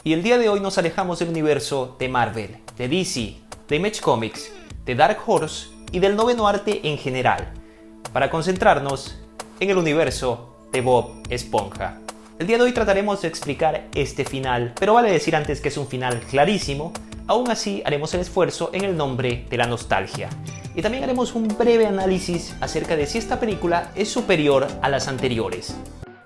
Y el día de hoy nos alejamos del universo de Marvel, de DC, de Image Comics, de Dark Horse y del noveno arte en general, para concentrarnos en el universo de Bob Esponja. El día de hoy trataremos de explicar este final, pero vale decir antes que es un final clarísimo. Aún así haremos el esfuerzo en el nombre de la nostalgia. Y también haremos un breve análisis acerca de si esta película es superior a las anteriores.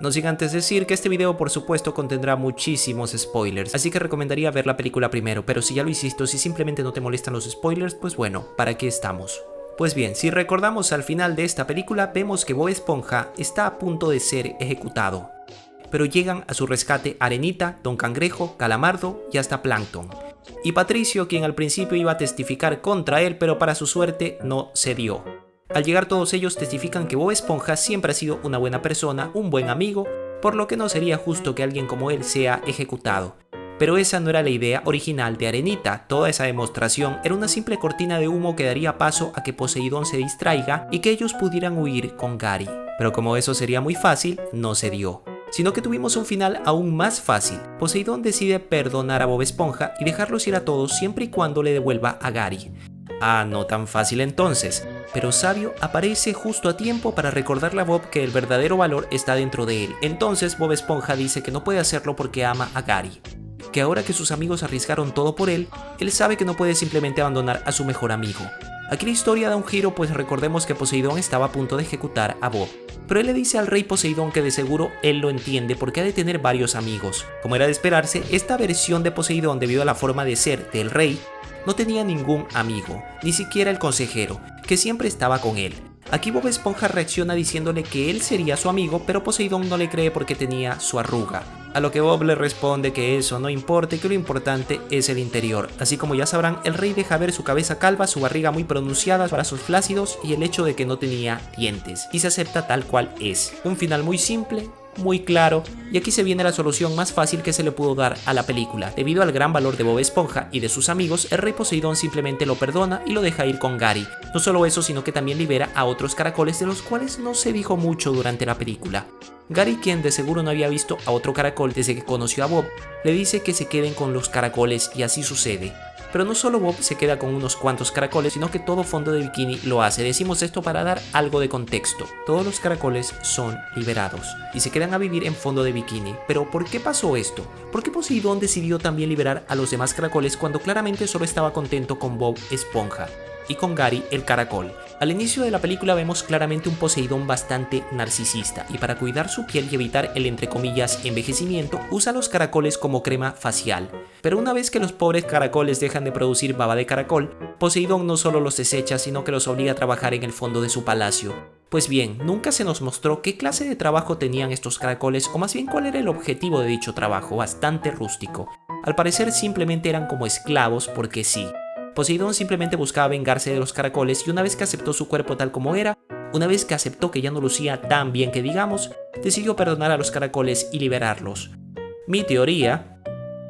No sin antes decir que este video por supuesto contendrá muchísimos spoilers, así que recomendaría ver la película primero, pero si ya lo hiciste o si simplemente no te molestan los spoilers, pues bueno, ¿para qué estamos? Pues bien, si recordamos al final de esta película, vemos que Bob Esponja está a punto de ser ejecutado. Pero llegan a su rescate Arenita, Don Cangrejo, Calamardo y hasta Plankton. Y Patricio, quien al principio iba a testificar contra él, pero para su suerte no se dio. Al llegar todos ellos testifican que Bob Esponja siempre ha sido una buena persona, un buen amigo, por lo que no sería justo que alguien como él sea ejecutado. Pero esa no era la idea original de Arenita, toda esa demostración era una simple cortina de humo que daría paso a que Poseidón se distraiga y que ellos pudieran huir con Gary. Pero como eso sería muy fácil, no se dio. Sino que tuvimos un final aún más fácil. Poseidón decide perdonar a Bob Esponja y dejarlos ir a todos siempre y cuando le devuelva a Gary. Ah, no tan fácil entonces, pero Sabio aparece justo a tiempo para recordarle a Bob que el verdadero valor está dentro de él. Entonces Bob Esponja dice que no puede hacerlo porque ama a Gary, que ahora que sus amigos arriesgaron todo por él sabe que no puede simplemente abandonar a su mejor amigo. Aquí la historia da un giro, pues recordemos que Poseidón estaba a punto de ejecutar a Bob. Pero él le dice al rey Poseidón que de seguro él lo entiende porque ha de tener varios amigos. Como era de esperarse, esta versión de Poseidón, debido a la forma de ser del rey, no tenía ningún amigo, ni siquiera el consejero, que siempre estaba con él. Aquí Bob Esponja reacciona diciéndole que él sería su amigo, pero Poseidón no le cree porque tenía su arruga. A lo que Bob le responde que eso no importa y que lo importante es el interior. Así como ya sabrán, el rey deja ver su cabeza calva, su barriga muy pronunciada, brazos flácidos y el hecho de que no tenía dientes. Y se acepta tal cual es. Un final muy simple, muy claro, y aquí se viene la solución más fácil que se le pudo dar a la película. Debido al gran valor de Bob Esponja y de sus amigos, el rey Poseidón simplemente lo perdona y lo deja ir con Gary. No solo eso, sino que también libera a otros caracoles de los cuales no se dijo mucho durante la película. Gary, quien de seguro no había visto a otro caracol desde que conoció a Bob, le dice que se queden con los caracoles y así sucede. Pero no solo Bob se queda con unos cuantos caracoles, sino que todo Fondo de Bikini lo hace. Decimos esto para dar algo de contexto. Todos los caracoles son liberados y se quedan a vivir en Fondo de Bikini. Pero ¿por qué pasó esto? ¿Por qué Poseidón decidió también liberar a los demás caracoles cuando claramente solo estaba contento con Bob Esponja y con Gary el caracol? Al inicio de la película vemos claramente un Poseidón bastante narcisista y para cuidar su piel y evitar el entre comillas envejecimiento usa los caracoles como crema facial. Pero una vez que los pobres caracoles dejan de producir baba de caracol, Poseidón no solo los desecha sino que los obliga a trabajar en el fondo de su palacio. Pues bien, nunca se nos mostró qué clase de trabajo tenían estos caracoles o más bien cuál era el objetivo de dicho trabajo, bastante rústico. Al parecer simplemente eran como esclavos porque sí. Poseidón simplemente buscaba vengarse de los caracoles y una vez que aceptó su cuerpo tal como era, una vez que aceptó que ya no lucía tan bien que digamos, decidió perdonar a los caracoles y liberarlos. Mi teoría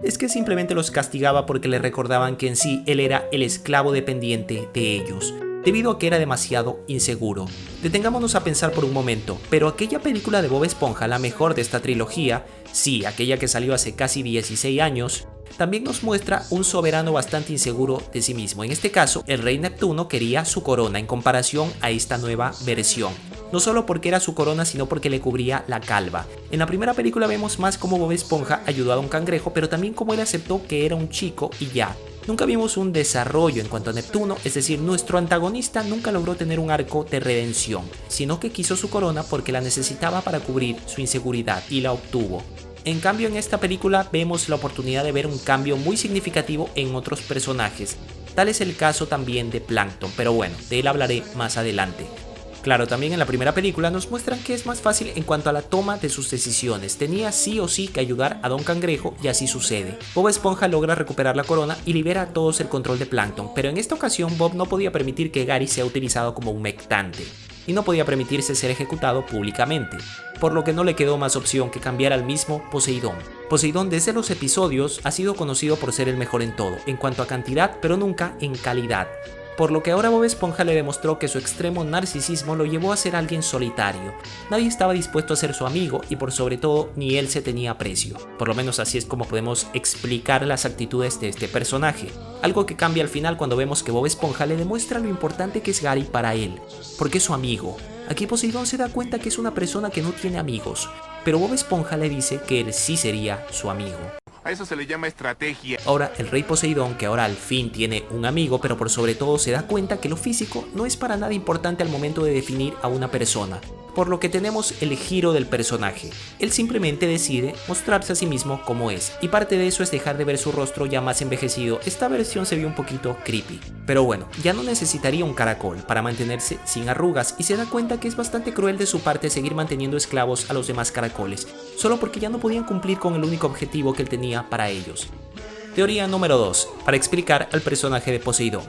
es que simplemente los castigaba porque le recordaban que en sí él era el esclavo dependiente de ellos, debido a que era demasiado inseguro. Detengámonos a pensar por un momento, pero aquella película de Bob Esponja, la mejor de esta trilogía, sí, aquella que salió hace casi 16 años, también nos muestra un soberano bastante inseguro de sí mismo. En este caso, el rey Neptuno quería su corona en comparación a esta nueva versión. No solo porque era su corona, sino porque le cubría la calva. En la primera película vemos más cómo Bob Esponja ayudó a Don Cangrejo, pero también cómo él aceptó que era un chico y ya. Nunca vimos un desarrollo en cuanto a Neptuno, es decir, nuestro antagonista nunca logró tener un arco de redención, sino que quiso su corona porque la necesitaba para cubrir su inseguridad y la obtuvo. En cambio, en esta película vemos la oportunidad de ver un cambio muy significativo en otros personajes. Tal es el caso también de Plankton, pero bueno, de él hablaré más adelante. Claro, también en la primera película nos muestran que es más fácil en cuanto a la toma de sus decisiones. Tenía sí o sí que ayudar a Don Cangrejo y así sucede. Bob Esponja logra recuperar la corona y libera a todos el control de Plankton, pero en esta ocasión Bob no podía permitir que Gary sea utilizado como un mectante y no podía permitirse ser ejecutado públicamente, por lo que no le quedó más opción que cambiar al mismo Poseidón. Poseidón desde los episodios ha sido conocido por ser el mejor en todo, en cuanto a cantidad pero nunca en calidad. por lo que ahora Bob Esponja le demostró que su extremo narcisismo lo llevó a ser alguien solitario. Nadie estaba dispuesto a ser su amigo y por sobre todo ni él se tenía aprecio. Por lo menos así es como podemos explicar las actitudes de este personaje. Algo que cambia al final cuando vemos que Bob Esponja le demuestra lo importante que es Gary para él, porque es su amigo. Aquí Poseidón se da cuenta que es una persona que no tiene amigos, pero Bob Esponja le dice que él sí sería su amigo. A eso se le llama estrategia. Ahora el rey Poseidón, que ahora al fin tiene un amigo, pero por sobre todo se da cuenta que lo físico no es para nada importante al momento de definir a una persona, por lo que tenemos el giro del personaje. Él simplemente decide mostrarse a sí mismo como es, y parte de eso es dejar de ver su rostro ya más envejecido. Esta versión se ve un poquito creepy, pero bueno, ya no necesitaría un caracol para mantenerse sin arrugas y se da cuenta que es bastante cruel de su parte seguir manteniendo esclavos a los demás caracoles, solo porque ya no podían cumplir con el único objetivo que él tenía para ellos. Teoría número 2, para explicar al personaje de Poseidón.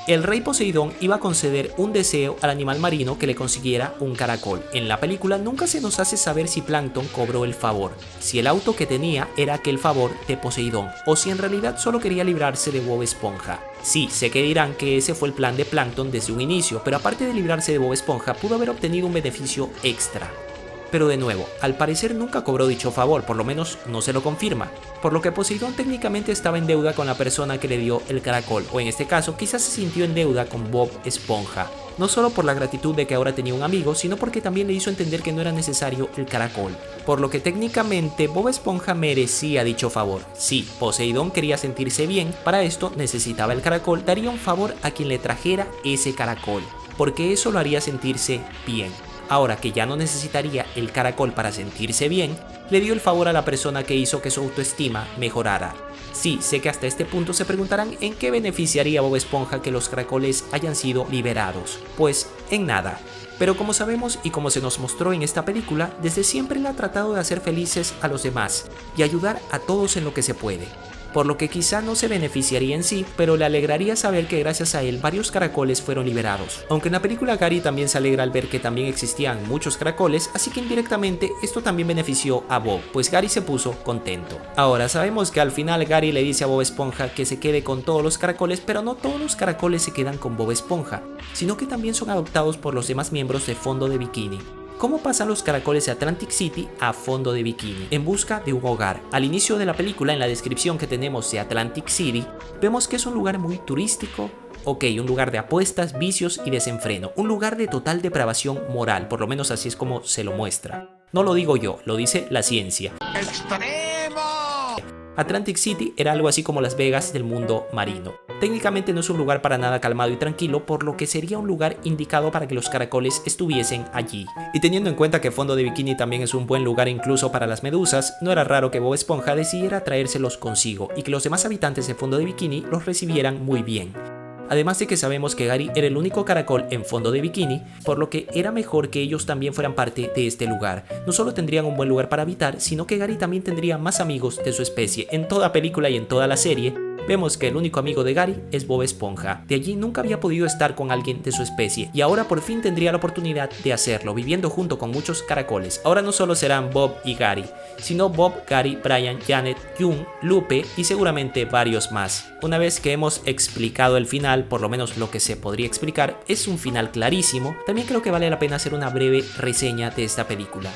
El rey Poseidón iba a conceder un deseo al animal marino que le consiguiera un caracol. En la película nunca se nos hace saber si Plankton cobró el favor, si el auto que tenía era aquel favor de Poseidón, o si en realidad solo quería librarse de Bob Esponja. Sí, sé que dirán que ese fue el plan de Plankton desde un inicio, pero aparte de librarse de Bob Esponja, pudo haber obtenido un beneficio extra. Pero de nuevo, al parecer nunca cobró dicho favor, por lo menos no se lo confirma, por lo que Poseidón técnicamente estaba en deuda con la persona que le dio el caracol, o en este caso quizás se sintió en deuda con Bob Esponja, no solo por la gratitud de que ahora tenía un amigo, sino porque también le hizo entender que no era necesario el caracol, por lo que técnicamente Bob Esponja merecía dicho favor. Sí, Poseidón quería sentirse bien, para esto necesitaba el caracol, daría un favor a quien le trajera ese caracol, porque eso lo haría sentirse bien. Ahora que ya no necesitaría el caracol para sentirse bien, le dio el favor a la persona que hizo que su autoestima mejorara. Sí, sé que hasta este punto se preguntarán en qué beneficiaría a Bob Esponja que los caracoles hayan sido liberados. Pues en nada. Pero como sabemos y como se nos mostró en esta película, desde siempre él ha tratado de hacer felices a los demás y ayudar a todos en lo que se puede. Por lo que quizá no se beneficiaría en sí, pero le alegraría saber que gracias a él varios caracoles fueron liberados. Aunque en la película Gary también se alegra al ver que también existían muchos caracoles, así que indirectamente esto también benefició a Bob, pues Gary se puso contento. Ahora sabemos que al final Gary le dice a Bob Esponja que se quede con todos los caracoles, pero no todos los caracoles se quedan con Bob Esponja, sino que también son adoptados por los demás miembros de Fondo de Bikini. ¿Cómo pasan los caracoles de Atlantic City a Fondo de Bikini? En busca de un hogar. Al inicio de la película, en la descripción que tenemos de Atlantic City, vemos que es un lugar muy turístico, un lugar de apuestas, vicios y desenfreno, un lugar de total depravación moral, por lo menos así es como se lo muestra. No lo digo yo, lo dice la ciencia. ¡Extremo! Atlantic City era algo así como Las Vegas del mundo marino. Técnicamente no es un lugar para nada calmado y tranquilo, por lo que sería un lugar indicado para que los caracoles estuviesen allí. Y teniendo en cuenta que Fondo de Bikini también es un buen lugar incluso para las medusas, no era raro que Bob Esponja decidiera traérselos consigo y que los demás habitantes de Fondo de Bikini los recibieran muy bien. Además de que sabemos que Gary era el único caracol en Fondo de Bikini, por lo que era mejor que ellos también fueran parte de este lugar. No solo tendrían un buen lugar para habitar, sino que Gary también tendría más amigos de su especie. En toda película y en toda la serie, vemos que el único amigo de Gary es Bob Esponja. De allí nunca había podido estar con alguien de su especie y ahora por fin tendría la oportunidad de hacerlo, viviendo junto con muchos caracoles. Ahora no solo serán Bob y Gary, sino Bob, Gary, Brian, Janet, June, Lupe y seguramente varios más. Una vez que hemos explicado el final, por lo menos lo que se podría explicar, es un final clarísimo, también creo que vale la pena hacer una breve reseña de esta película.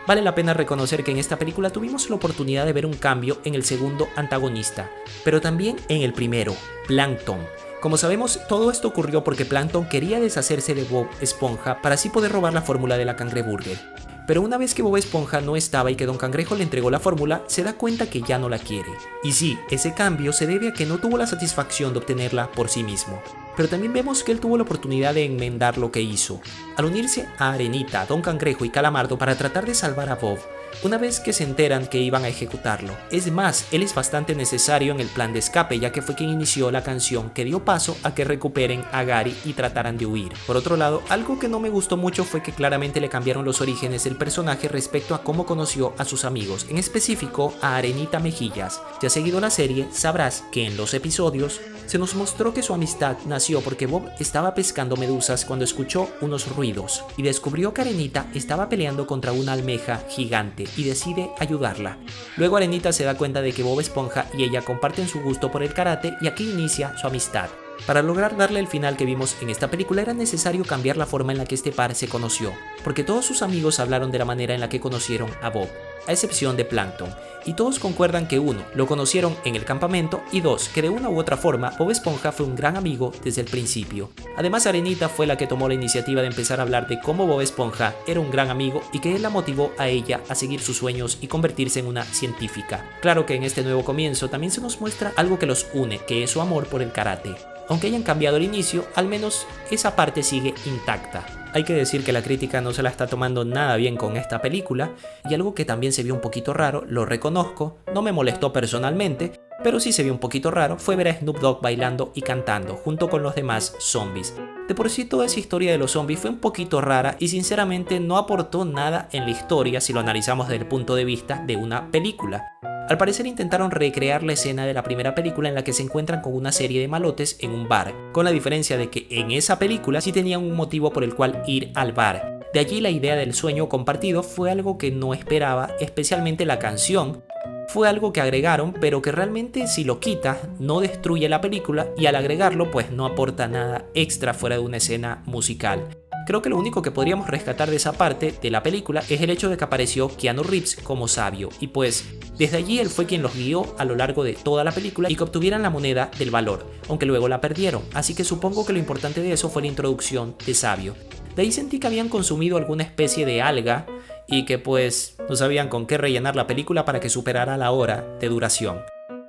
Vale la pena reconocer que en esta película tuvimos la oportunidad de ver un cambio en el segundo antagonista, pero también en el primero, Plankton. Como sabemos, todo esto ocurrió porque Plankton quería deshacerse de Bob Esponja para así poder robar la fórmula de la cangreburger. Pero una vez que Bob Esponja no estaba y que Don Cangrejo le entregó la fórmula, se da cuenta que ya no la quiere. Y sí, ese cambio se debe a que no tuvo la satisfacción de obtenerla por sí mismo. Pero también vemos que él tuvo la oportunidad de enmendar lo que hizo, al unirse a Arenita, Don Cangrejo y Calamardo para tratar de salvar a Bob, una vez que se enteran que iban a ejecutarlo. Es más, él es bastante necesario en el plan de escape, ya que fue quien inició la canción que dio paso a que recuperen a Gary y trataran de huir. Por otro lado, algo que no me gustó mucho fue que claramente le cambiaron los orígenes del personaje respecto a cómo conoció a sus amigos, en específico a Arenita Mejillas. Si has seguido la serie, sabrás que en los episodios se nos mostró que su amistad nació porque Bob estaba pescando medusas cuando escuchó unos ruidos y descubrió que Arenita estaba peleando contra una almeja gigante y decide ayudarla. Luego Arenita se da cuenta de que Bob Esponja y ella comparten su gusto por el karate y aquí inicia su amistad. Para lograr darle el final que vimos en esta película era necesario cambiar la forma en la que este par se conoció, porque todos sus amigos hablaron de la manera en la que conocieron a Bob, a excepción de Plankton, y todos concuerdan que 1. Lo conocieron en el campamento y 2. Que de una u otra forma Bob Esponja fue un gran amigo desde el principio. Además, Arenita fue la que tomó la iniciativa de empezar a hablar de cómo Bob Esponja era un gran amigo y que él la motivó a ella a seguir sus sueños y convertirse en una científica. Claro que en este nuevo comienzo también se nos muestra algo que los une, que es su amor por el karate. Aunque hayan cambiado el inicio, al menos esa parte sigue intacta. Hay que decir que la crítica no se la está tomando nada bien con esta película, y algo que también se vio un poquito raro, lo reconozco, no me molestó personalmente, pero sí se vio un poquito raro, fue ver a Snoop Dogg bailando y cantando, junto con los demás zombies. De por sí toda esa historia de los zombies fue un poquito rara y sinceramente no aportó nada en la historia si lo analizamos desde el punto de vista de una película. Al parecer intentaron recrear la escena de la primera película en la que se encuentran con una serie de malotes en un bar, con la diferencia de que en esa película sí tenían un motivo por el cual ir al bar. De allí la idea del sueño compartido fue algo que no esperaba, especialmente la canción. Fue algo que agregaron, pero que realmente si lo quitas no destruye la película y al agregarlo pues no aporta nada extra fuera de una escena musical. Creo que lo único que podríamos rescatar de esa parte de la película es el hecho de que apareció Keanu Reeves como sabio y pues desde allí él fue quien los guió a lo largo de toda la película y que obtuvieran la moneda del valor, aunque luego la perdieron, así que supongo que lo importante de eso fue la introducción de Sabio. De ahí sentí que habían consumido alguna especie de alga y que pues no sabían con qué rellenar la película para que superara la hora de duración.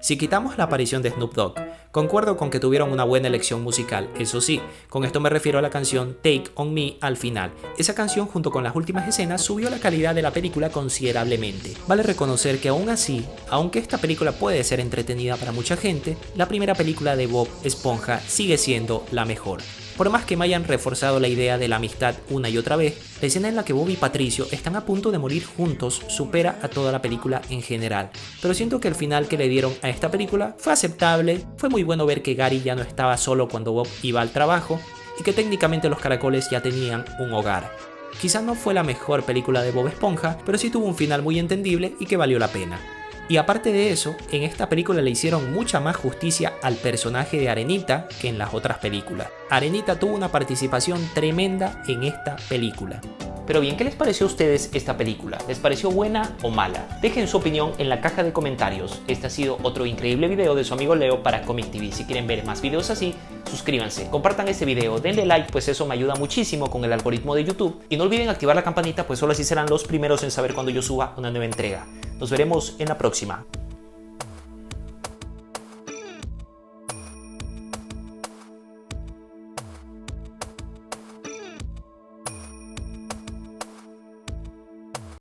Si quitamos la aparición de Snoop Dogg, concuerdo con que tuvieron una buena elección musical, eso sí, con esto me refiero a la canción Take On Me al final. Esa canción junto con las últimas escenas subió la calidad de la película considerablemente. Vale reconocer que aún así, aunque esta película puede ser entretenida para mucha gente, la primera película de Bob Esponja sigue siendo la mejor. Por más que me hayan reforzado la idea de la amistad una y otra vez, la escena en la que Bob y Patricio están a punto de morir juntos supera a toda la película en general. Pero siento que el final que le dieron a esta película fue aceptable, fue muy bueno ver que Gary ya no estaba solo cuando Bob iba al trabajo y que técnicamente los caracoles ya tenían un hogar. Quizá no fue la mejor película de Bob Esponja, pero sí tuvo un final muy entendible y que valió la pena. Y aparte de eso, en esta película le hicieron mucha más justicia al personaje de Arenita que en las otras películas. Arenita tuvo una participación tremenda en esta película. Pero bien, ¿qué les pareció a ustedes esta película? ¿Les pareció buena o mala? Dejen su opinión en la caja de comentarios. Este ha sido otro increíble video de su amigo Leo para Comic TV. Si quieren ver más videos así, suscríbanse, compartan este video, denle like, pues eso me ayuda muchísimo con el algoritmo de YouTube. Y no olviden activar la campanita, pues solo así serán los primeros en saber cuando yo suba una nueva entrega. Nos veremos en la próxima.